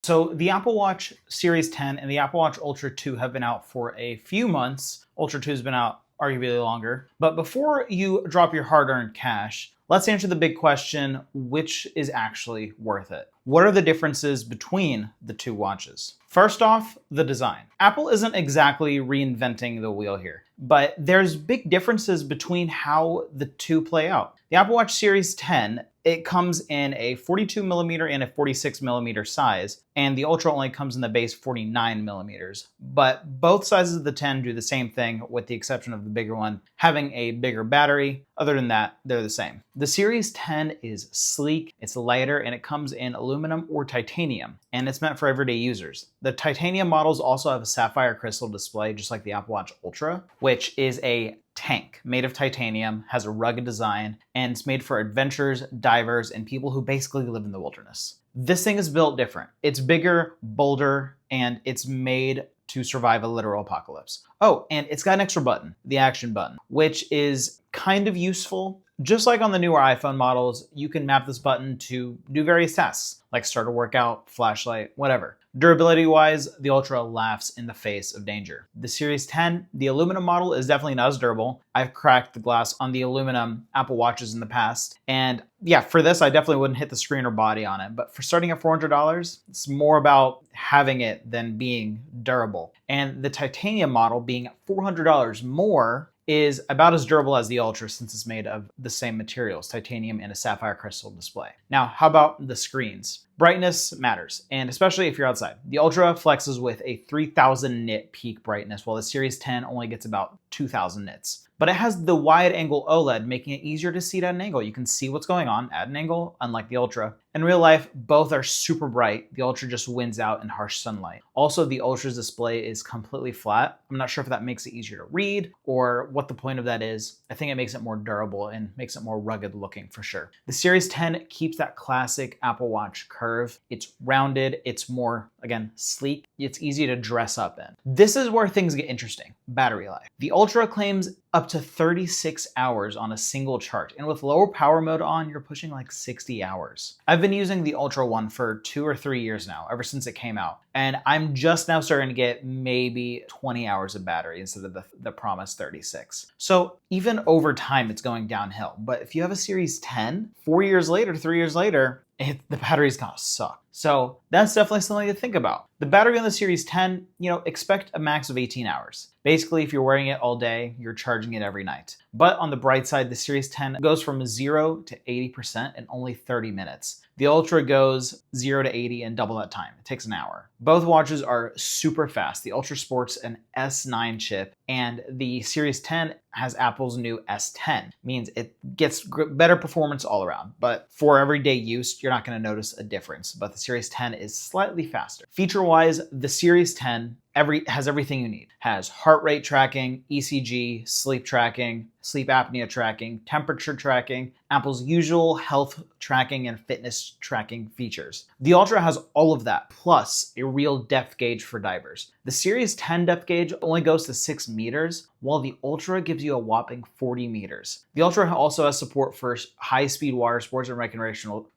So the Apple Watch Series 10 and the Apple Watch Ultra 2 have been out for a few months. Ultra 2 has been out arguably longer. But before you drop your hard-earned cash, let's answer the big question, which is actually worth it? What are the differences between the two watches? First off, the design. Apple isn't exactly reinventing the wheel here, but there's big differences between how the two play out. The Apple Watch Series 10, it comes in a 42 millimeter and a 46 millimeter size, and the Ultra only comes in the base 49 millimeters. But both sizes of the 10 do the same thing, with the exception of the bigger one having a bigger battery. Other than that, they're the same. The Series 10 is sleek, it's lighter, and it comes in aluminum or titanium, and it's meant for everyday users. The titanium models also have a sapphire crystal display, just like the Apple Watch Ultra, which is a tank made of titanium, has a rugged design, and it's made for adventurers, divers, and people who basically live in the wilderness. This thing is built different. It's bigger, bolder, and it's made to survive a literal apocalypse. Oh, and it's got an extra button, the action button, which is kind of useful. Just like on the newer iPhone models, you can map this button to do various tasks, like start a workout, flashlight, whatever. Durability-wise, the Ultra laughs in the face of danger. The Series 10, the aluminum model, is definitely not as durable. I've cracked the glass on the aluminum Apple Watches in the past, and yeah, for this, I definitely wouldn't hit the screen or body on it, but for starting at $400, it's more about having it than being durable. And the titanium model, being $400 more, is about as durable as the Ultra since it's made of the same materials, titanium and a sapphire crystal display. Now, how about the screens? Brightness matters, and especially if you're outside. The Ultra flexes with a 3000 nit peak brightness, while the Series 10 only gets about 2000 nits. But it has the wide angle OLED, making it easier to see at an angle. You can see what's going on at an angle, unlike the Ultra. In real life, both are super bright. The Ultra just wins out in harsh sunlight. Also, the Ultra's display is completely flat. I'm not sure if that makes it easier to read or what the point of that is. I think it makes it more durable and makes it more rugged looking for sure. The Series 10 keeps that classic Apple Watch curve. It's rounded, it's more, again, sleek. It's easy to dress up in. This is where things get interesting, battery life. The Ultra claims up to 36 hours on a single charge, and with lower power mode on, you're pushing like 60 hours. I've been using the Ultra One for 2 or 3 years now, ever since it came out, and I'm just now starting to get maybe 20 hours of battery instead of the promised 36. So even over time, it's going downhill. But if you have a Series 10, 4 years later, 3 years later, the battery's gonna suck. So that's definitely something to think about. The battery on the Series 10, expect a max of 18 hours. Basically, if you're wearing it all day, you're charging it every night. But on the bright side, the Series 10 goes from 0 to 80% in only 30 minutes. The Ultra goes 0 to 80 in double that time. It takes an hour. Both watches are super fast. The Ultra sports an S9 chip, and the Series 10 has Apple's new S10. Means it gets better performance all around. But for everyday use, you're not going to notice a difference. But the Series 10 is slightly faster. Feature-wise, the Series 10 has everything you need. Has heart rate tracking, ECG, sleep tracking, sleep apnea tracking, temperature tracking, Apple's usual health tracking and fitness tracking features. The Ultra has all of that, plus a real depth gauge for divers. The Series 10 depth gauge only goes to 6 meters, while the Ultra gives you a whopping 40 meters. The Ultra also has support for high-speed water sports and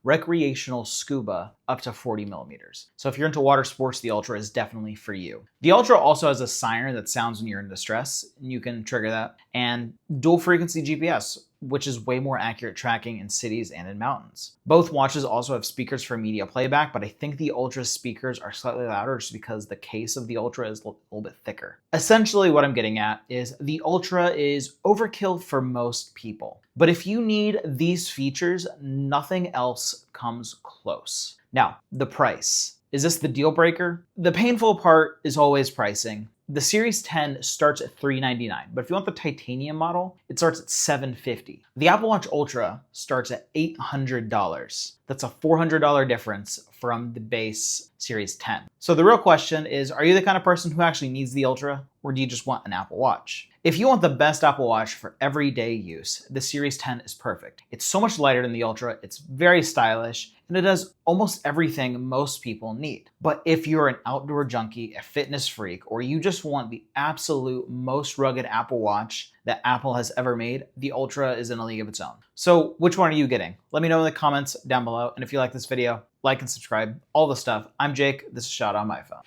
recreational scuba up to 40 millimeters. So if you're into water sports, the Ultra is definitely for you. The Ultra also has a siren that sounds when you're in distress, and you can trigger that, and dual frequency GPS, which is way more accurate tracking in cities and in mountains. Both watches also have speakers for media playback, but I think the Ultra's speakers are slightly louder just because the case of the Ultra is a little bit thicker. Essentially what I'm getting at is the Ultra is overkill for most people. But if you need these features, nothing else comes close. Now, the price. Is this the deal breaker? The painful part is always pricing. The Series 10 starts at $399, but if you want the titanium model, it starts at $750. The Apple Watch Ultra starts at $800. That's a $400 difference from the base Series 10. So the real question is, are you the kind of person who actually needs the Ultra, or do you just want an Apple Watch? If you want the best Apple Watch for everyday use, the Series 10 is perfect. It's so much lighter than the Ultra, it's very stylish, and it does almost everything most people need. But if you're an outdoor junkie, a fitness freak, or you just want the absolute most rugged Apple Watch that Apple has ever made, the Ultra is in a league of its own. So which one are you getting? Let me know in the comments down below, and if you like this video, like and subscribe, all the stuff. I'm Jake. This is Shot on My Phone.